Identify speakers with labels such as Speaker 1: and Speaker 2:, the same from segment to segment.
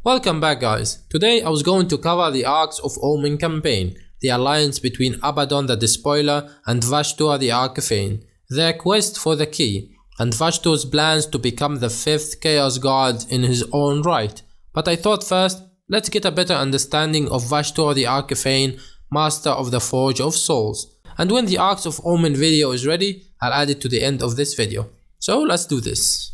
Speaker 1: Welcome back guys. Today I was going to cover the Arks of Omen campaign, the alliance between Abaddon the Despoiler and Vashtorr the Arkifane, their quest for the key, and Vashtorr's plans to become the 5th Chaos God in his own right. But I thought first, let's get a better understanding of Vashtorr the Arkifane, master of the Forge of Souls. And when the Arks of Omen video is ready, I'll add it to the end of this video. So let's do this.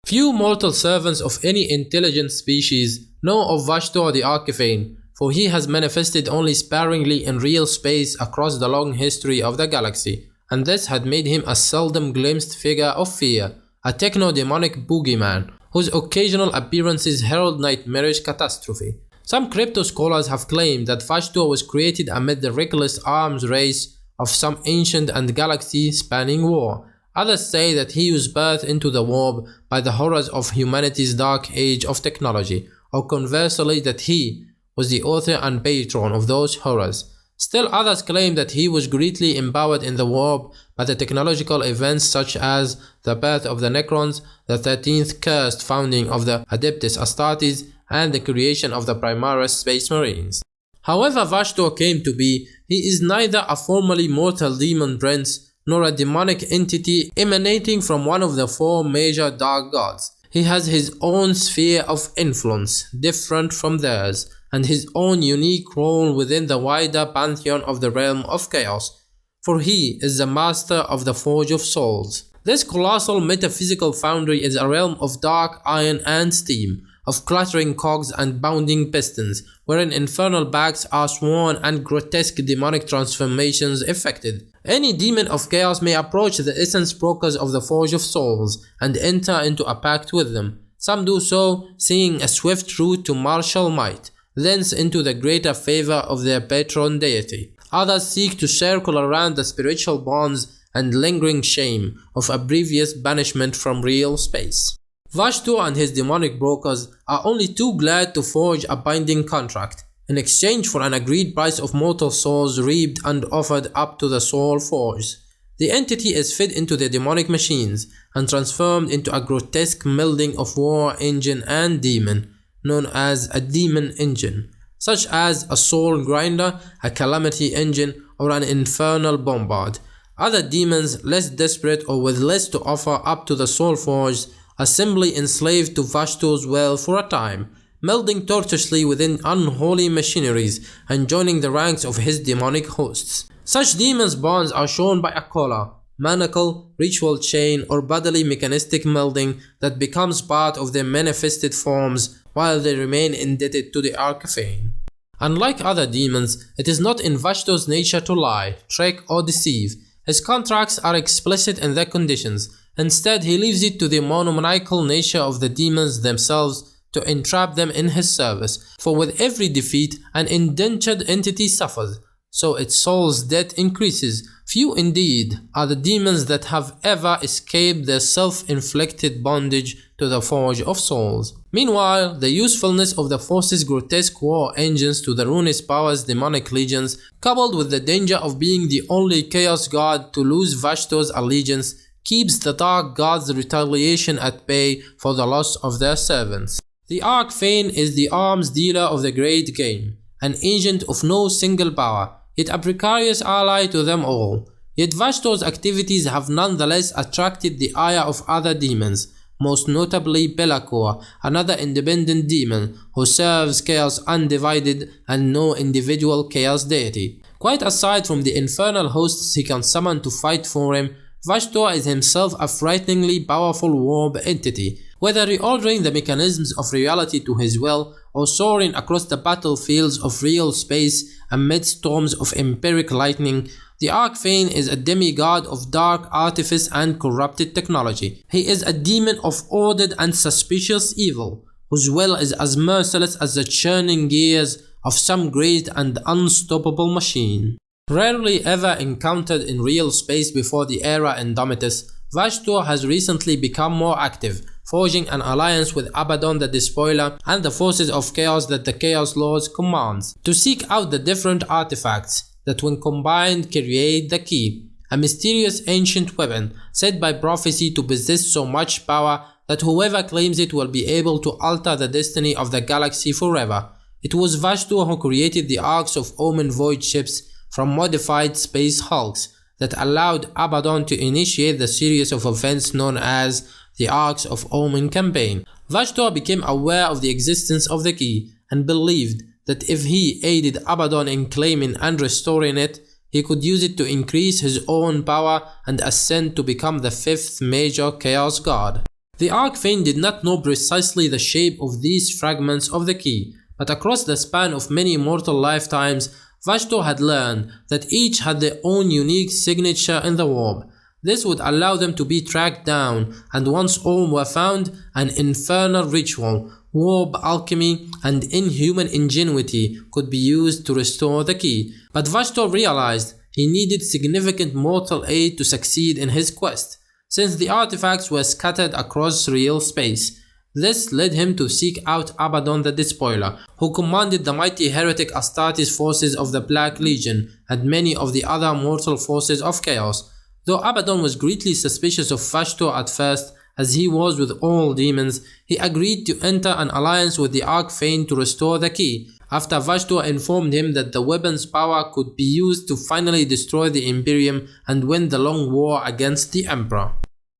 Speaker 1: Few mortal servants of any intelligent species know of Vashtorr the Arkifane, for he has manifested only sparingly in real space across the long history of the galaxy, and this had made him a seldom glimpsed figure of fear, a techno-demonic boogeyman, whose occasional appearances herald nightmarish catastrophe. Some crypto scholars have claimed that Vashtorr was created amid the reckless arms race of some ancient and galaxy-spanning war. Others say that he was birthed into the warp by the horrors of humanity's dark age of technology, or conversely that he was the author and patron of those horrors. Still others claim that he was greatly empowered in the warp by the technological events such as the birth of the Necrons, the 13th cursed founding of the Adeptus Astartes, and the creation of the Primaris Space Marines. However Vashtorr came to be, he is neither a formerly mortal demon prince nor a demonic entity emanating from one of the 4 major dark gods. He has his own sphere of influence, different from theirs, and his own unique role within the wider pantheon of the realm of chaos, for he is the master of the Forge of Souls. This colossal metaphysical foundry is a realm of dark iron and steam, of clattering cogs and bounding pistons, wherein infernal bags are sworn and grotesque demonic transformations effected. Any demon of chaos may approach the essence brokers of the Forge of Souls and enter into a pact with them. Some do so, seeing a swift route to martial might, thence into the greater favor of their patron deity. Others seek to circle around the spiritual bonds and lingering shame of a previous banishment from real space. Vashtorr and his demonic brokers are only too glad to forge a binding contract, in exchange for an agreed price of mortal souls reaped and offered up to the Soul Forge. The entity is fed into the demonic machines and transformed into a grotesque melding of war engine and demon, known as a demon engine, such as a soul grinder, a calamity engine, or an infernal bombard. Other demons, less desperate or with less to offer up to the Soul Forge, are simply enslaved to Vashtorr's will for a time, melding tortuously within unholy machineries and joining the ranks of his demonic hosts. Such demons' bonds are shown by a collar, manacle, ritual chain, or bodily mechanistic melding that becomes part of their manifested forms while they remain indebted to the Arkifane. Unlike other demons, it is not in Vashtorr's nature to lie, trick, or deceive. His contracts are explicit in their conditions. Instead, he leaves it to the monomaniacal nature of the demons themselves to entrap them in his service, for with every defeat, an indentured entity suffers, so its soul's debt increases. Few indeed are the demons that have ever escaped their self-inflicted bondage to the Forge of Souls. Meanwhile, the usefulness of the Force's grotesque war engines to the ruinous powers demonic legions, coupled with the danger of being the only Chaos God to lose Vashtorr's allegiance, keeps the Dark Gods' retaliation at bay for the loss of their servants. The Arkifane is the arms dealer of the great game, an agent of no single power, yet a precarious ally to them all. Yet Vashtorr's activities have nonetheless attracted the ire of other demons, most notably Belakor, another independent demon who serves chaos undivided and no individual chaos deity. Quite aside from the infernal hosts he can summon to fight for him, Vashtorr is himself a frighteningly powerful warp entity. Whether reordering the mechanisms of reality to his will, or soaring across the battlefields of real space amid storms of empiric lightning, the Arkifane is a demigod of dark artifice and corrupted technology. He is a demon of ordered and suspicious evil, whose will is as merciless as the churning gears of some great and unstoppable machine. Rarely ever encountered in real space before the era Indomitus, Vashtorr has recently become more active, forging an alliance with Abaddon the Despoiler and the forces of chaos that the Chaos Lords commands, to seek out the different artifacts that when combined create the key, a mysterious ancient weapon said by prophecy to possess so much power that whoever claims it will be able to alter the destiny of the galaxy forever. It was Vashtorr who created the arks of Omen void ships from modified space hulks that allowed Abaddon to initiate the series of events known as the Arks of Omen campaign. Vashtorr became aware of the existence of the key and believed that if he aided Abaddon in claiming and restoring it, he could use it to increase his own power and ascend to become the 5th major chaos god. The Arkifane did not know precisely the shape of these fragments of the key, but across the span of many mortal lifetimes, Vashtorr had learned that each had their own unique signature in the warp. This would allow them to be tracked down, and once all were found, an infernal ritual, warp alchemy, and inhuman ingenuity could be used to restore the key. But Vashtorr realized he needed significant mortal aid to succeed in his quest, since the artifacts were scattered across real space. This led him to seek out Abaddon the Despoiler, who commanded the mighty heretic Astartes forces of the Black Legion and many of the other mortal forces of chaos. Though Abaddon was greatly suspicious of Vashtorr at first, as he was with all demons, he agreed to enter an alliance with the Arkifane to restore the key, after Vashtorr informed him that the weapon's power could be used to finally destroy the Imperium and win the long war against the Emperor.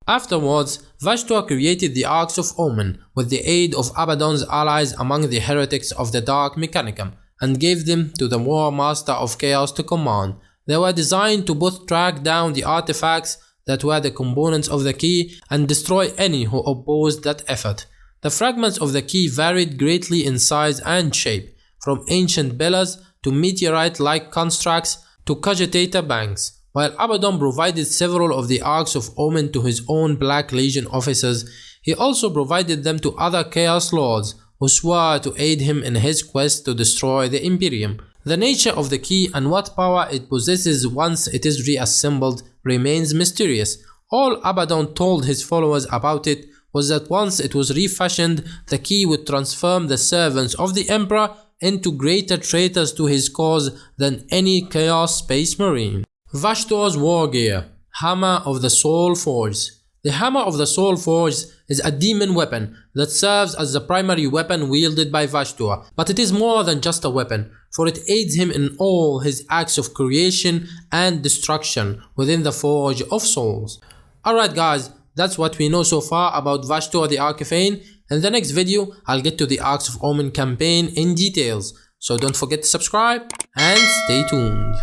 Speaker 1: Afterwards, Vashtorr created the Arks of Omen with the aid of Abaddon's allies among the heretics of the Dark Mechanicum, and gave them to the War Master of Chaos to command. They were designed to both track down the artifacts that were the components of the key and destroy any who opposed that effort. The fragments of the key varied greatly in size and shape, from ancient pillars to meteorite-like constructs to cogitator banks. While Abaddon provided several of the Arks of Omen to his own Black Legion officers, he also provided them to other Chaos Lords who swore to aid him in his quest to destroy the Imperium. The nature of the key and what power it possesses once it is reassembled remains mysterious. All Abaddon told his followers about it was that once it was refashioned, the key would transform the servants of the Emperor into greater traitors to his cause than any Chaos Space Marine. Vashtorr's War Gear, Hammer of the Soul Forge. The Hammer of the Soul Forge is a demon weapon that serves as the primary weapon wielded by Vashtorr, but it is more than just a weapon, for it aids him in all his acts of creation and destruction within the Forge of Souls. Alright guys, that's what we know so far about Vashtorr the Arkifane. In the next video, I'll get to the Arks of Omen campaign in details, so don't forget to subscribe and stay tuned.